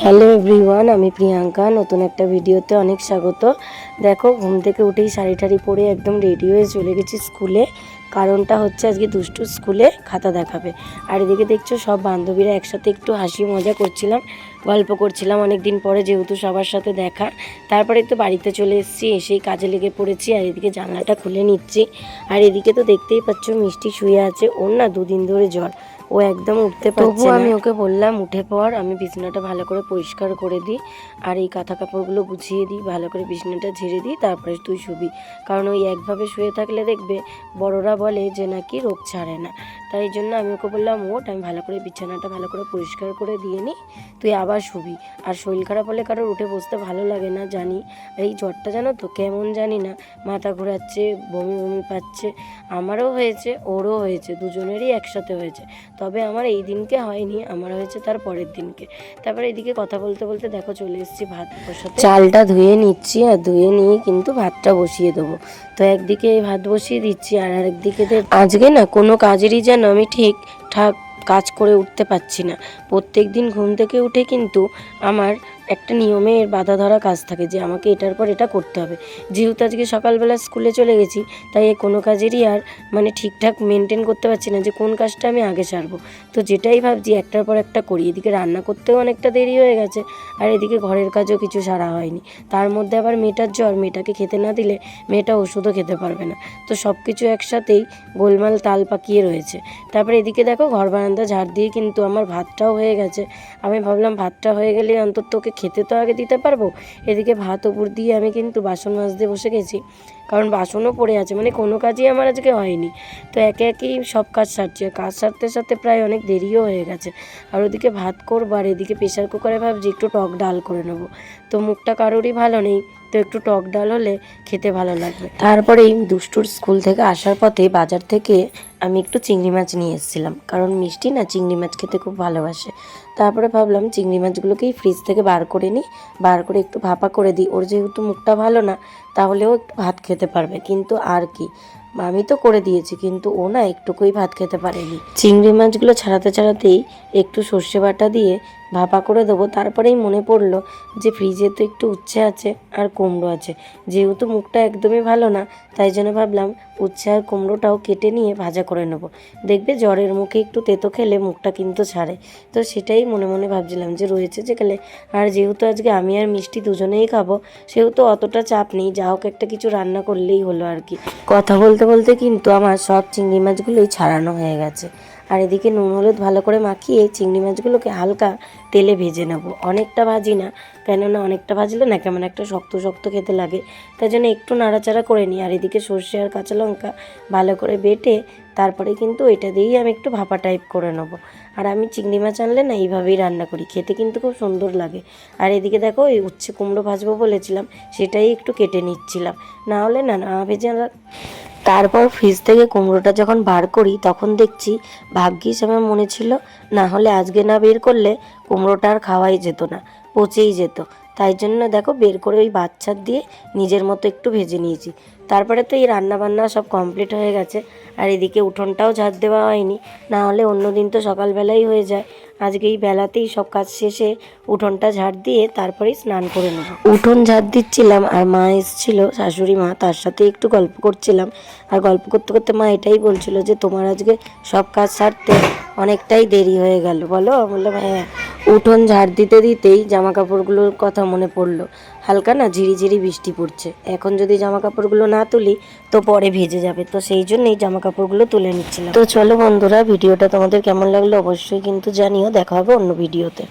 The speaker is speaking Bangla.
হ্যালো এভরিওয়ান, আমি প্রিয়াঙ্কা। নতুন একটা ভিডিওতে অনেক স্বাগত। দেখো, ঘুম থেকে উঠেই শাড়ি টাড়ি পরে একদম রেডি হয়ে চলে গেছি স্কুলে। কারণটা হচ্ছে আজকে দুষ্টু স্কুলে খাতা দেখাবে। আর এদিকে দেখছো সব বান্ধবীরা একসাথে একটু হাসি মজা করছিলাম, গল্প করছিলাম অনেক দিন পরে, যেহেতু সবার সাথে দেখা। তারপরে তো বাড়িতে চলে এসেছি, এসেই কাজে লেগে পড়েছি। আর এদিকে জানলাটা খুলে নিচ্ছি। আর এদিকে তো দেখতেই পাচ্ছ মিষ্টি শুয়ে আছে। ওর না দুদিন ধরে জ্বর, ও একদম উঠতে পারছে না। আমি ওকে বললাম উঠে পর, আমি বিছানাটা ভালো করে পরিষ্কার করে দিই আর এই কাঁথা কাপড়গুলো গুছিয়ে দিই, ভালো করে বিছানাটা ঝেড়ে দিই, তারপরে তুই শুবি। কারণ ওই একভাবে শুয়ে থাকলে দেখবে বড়রা বলে যে নাকি রোগ ছাড়ে না। তাই জন্য আমি ওকে বললাম ওঠ, আমি ভালো করে বিছানাটা ভালো করে পরিষ্কার করে দিয়ে নিই, তুই আবার শুবি। আর শরীর খারাপ হলে কারোর উঠে বসতে ভালো লাগে না জানি। এই জ্বরটা জানো তো কেমন জানি না, মাথা ঘোরাচ্ছে, বমি বমি পাচ্ছে। আমারও হয়েছে, ওরও হয়েছে, দুজনেরই একসাথে হয়েছে। তবে আমার এই দিনকে হয়নি, আমার হয়েছে তার পরের দিনকে। তারপরে এদিকে কথা বলতে বলতে দেখো চলে এসেছি ভাত বসাতে। চালটা ধুয়ে নিচ্ছি, আর ধুয়ে নিয়ে কিন্তু ভাতটা বসিয়ে দেবো। তো একদিকে ভাত বসিয়ে দিচ্ছি, আর আরেকদিকে আজকে না কোনো কাজেরই যেন আমি ঠিকঠাক কাজ করে উঠতে পারছি না। প্রত্যেক দিন ঘুম থেকে উঠে কিন্তু আমার একটা নিয়মের বাধা ধরা কাজ থাকে যে আমাকে এটার পর এটা করতে হবে। যেহেতু আজকে সকালবেলা স্কুলে চলে গেছি, তাই কোনো কাজেরই আর ঠিকঠাক মেনটেন করতে পারছি না যে কোন কাজটা আমি আগে সারবো। তো যেটাই ভাবছি একটার পর একটা করি। এদিকে রান্না করতেও অনেকটা দেরি হয়ে গেছে, আর এদিকে ঘরের কাজও কিছু সারা হয়নি। তার মধ্যে আবার মেয়েটার জ্বর, মেয়েটাকে খেতে না দিলে মেয়েটা ওষুধও খেতে পারবে না। তো সব কিছু একসাথেই গোলমাল তাল পাকিয়ে রয়েছে। তারপরে এদিকে দেখো ঘর বারান্দা ঝাড় দিয়ে কিন্তু আমার ভাতটাও হয়ে গেছে। আমি ভাবলাম ভাতটা হয়ে গেলে অন্তত ওকে খেতে তো আগে দিতে পারবো। এদিকে ভাত উপর দিয়ে আমি কিন্তু বাসন মাজতে বসে গেছি, কারণ বাসনও পড়ে আছে, কোনো কাজই আমার আজকে হয়নি। তো একে একেই সব কাজ সারছি, কাজ সারতে সারতে প্রায় অনেক দেরিও হয়ে গেছে। আর ওদিকে ভাত করবো, আর এদিকে প্রেশার কুকারে ভাবছি একটু টক ডাল করে নেবো। তো মুখটা কারোরই ভালো নেই, তো একটু টক ডাল হলে খেতে ভালো লাগবে। তারপরেই দুষ্টুর স্কুল থেকে আসার পথে বাজার থেকে আমি একটু চিংড়ি মাছ নিয়ে এসেছিলাম, কারণ মিষ্টি না চিংড়ি মাছ খেতে খুব ভালোবাসে। তারপরে ভাবলাম চিংড়ি মাছগুলোকেই ফ্রিজ থেকে বার করে নিই, বার করে একটু ভাপা করে দিই। ওর যেহেতু মুখটা ভালো না, তাহলেও একটু ভাত খেতে পারবে। কিন্তু আর কি, আমি তো করে দিয়েছি, কিন্তু ও না একটুকুই ভাত খেতে পারেনি। চিংড়ি মাছগুলো ছাড়াতে ছাড়াতেই একটু সর্ষে বাটা দিয়ে ভাপা করে দেবো। তারপরেই মনে পড়লো যে ফ্রিজে তো একটু উচ্ছে আছে আর কুমড়ো আছে। যেহেতু মুখটা একদমই ভালো না, তাই জন্য ভাবলাম উচ্ছে আর কুমড়োটাও কেটে নিয়ে ভাজা করে নেবো। দেখবে জ্বরের মুখে একটু তেতো খেলে মুখটা কিন্তু ছাড়ে। তো সেটাই মনে মনে ভাবছিলাম যে রয়েছে যে খেলে। আর যেহেতু আজকে আমি আর মিষ্টি দুজনেই খাবো, সেহেতু অতটা চাপ নেই, যা হোক একটা কিছু রান্না করলেই হলো আর কি। কথা বলতে বলতে কিন্তু আমার সব চিংড়ি মাছগুলোই ছাড়ানো হয়ে গেছে। আর এদিকে নুন হলুদ ভালো করে মাখিয়ে চিংড়ি মাছগুলোকে হালকা তেলে ভেজে নেব। অনেকটা ভাজি না, কেননা অনেকটা ভাজলে না কেমন একটা শক্ত শক্ত খেতে লাগে, তাই জন্য একটু নাড়াচাড়া করে নিই। আর এদিকে সর্ষে আর কাঁচা লঙ্কা ভালো করে বেটে তারপরে কিন্তু এটা দিয়েই আমি একটু ভাপা টাইপ করে নেব। আর আমি চিংড়ি মাছ আনলে না এইভাবেই রান্না করি, খেতে কিন্তু খুব সুন্দর লাগে। আর এদিকে দেখো এই উচ্ছে কুমড়ো ভাজবো বলেছিলাম, সেটাই একটু কেটে নিচ্ছিলাম, না হলে না ভেজে। তারপর ফ্রিজ থেকে কুমড়োটা যখন বার করি তখন দেখছি ভাগ্যিস আমার মনে ছিল, না হলে আজকে না বের করলে কুমড়োটা আর খাওয়াই যেত না, পচেই যেত। তাই জন্য দেখো বের করে ওই বাচ্চার দিয়ে নিজের মতো একটু ভেজে নিয়েছি। তারপরে তো এই রান্নাবান্না সব কমপ্লিট হয়ে গেছে। আর এদিকে উঠোনটাও ঝাড় দেওয়া হয়নি, না হলে অন্য দিন তো সকালবেলাই হয়ে যায়। আজকে এই বেলাতেই সব কাজ শেষে উঠোনটা ঝাড় দিয়ে তারপরেই স্নান করে নেব। উঠোন ঝাড় দিচ্ছিলাম, আর মা এসেছিল, শাশুড়ি মা, তার সাথে একটু গল্প করছিলাম। আর গল্প করতে করতে মা এটাই বলছিল যে তোমার আজকে সব কাজ সারতে অনেকটাই দেরি হয়ে গেল বলো। বললাম হ্যাঁ। উঠোন ঝাড় দিতে দিতেই জামা কাপড়গুলোর কথা মনে পড়লো। হালকা না ঝিরিঝিরি বৃষ্টি পড়ছে, এখন যদি জামা কাপড়গুলো না তুলি তো পরে ভেজে যাবে। তো সেই জন্যই জামা কাপড়গুলো তুলে নিচ্ছিলাম। তো চলো বন্ধুরা, ভিডিওটা তোমাদের কেমন লাগলো অবশ্যই কিন্তু জানিও। দেখা হবে অন্য ভিডিওতে।